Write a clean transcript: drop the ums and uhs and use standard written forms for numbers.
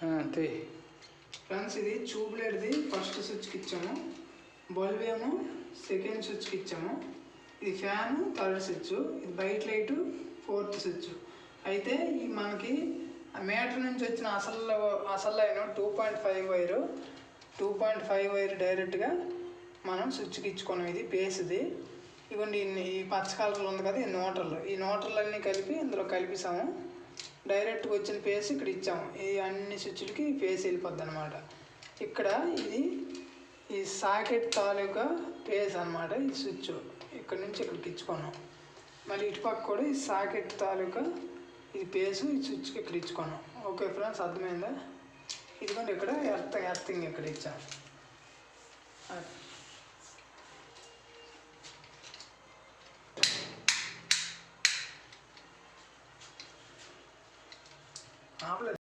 అంతే ఫ్రెండ్స్. ఇది tube లైట్ది first స్విచ్కి ఇచ్చాము, బల్బ్ ఏమో సెకండ్ స్విచ్కి ఇచ్చాము, ఇది ఫ్యాను థర్డ్ స్విచ్, ఇది బయట లైటు ఫోర్త్ స్విచ్. అయితే ఈ మనకి మీటర్ నుంచి వచ్చిన అసలు లైన్ 2.5 వైరు, 2.5 వైర్ డైరెక్ట్గా మనం స్విచ్కి ఇచ్చుకున్నాం. ఇది బేస్ది. ఇవ్వండి ఈ పచ్చ కలర్లో ఉంది కదా, ఈ న్యూట్రల్, ఈ న్యూట్రల్ కలిపి ఇందులో కలిపిసాము. డైరెక్ట్గా వచ్చిన ఫేస్ ఇక్కడ ఇచ్చాము. ఈ అన్ని స్విచ్లకి ఫేస్ వెళ్ళిపోద్ది అనమాట. ఇక్కడ ఇది ఈ సాకెట్ తాలూకా ఫేస్ అనమాట. ఈ స్విచ్ ఇక్కడ నుంచి ఇక్కడికి ఇచ్చుకున్నాం. మళ్ళీ ఇటుపక్క కూడా ఈ సాకెట్ తాలూకా ఇది ఫేసు ఈ స్విచ్కి ఇక్కడ ఇచ్చుకున్నాం. ఓకే ఫ్రెండ్స్, అర్థమైందా? ఇదిగోండి ఇక్కడ ఎర్తింగ్ ఇక్కడ ఇచ్చాము. ఆపలేదు.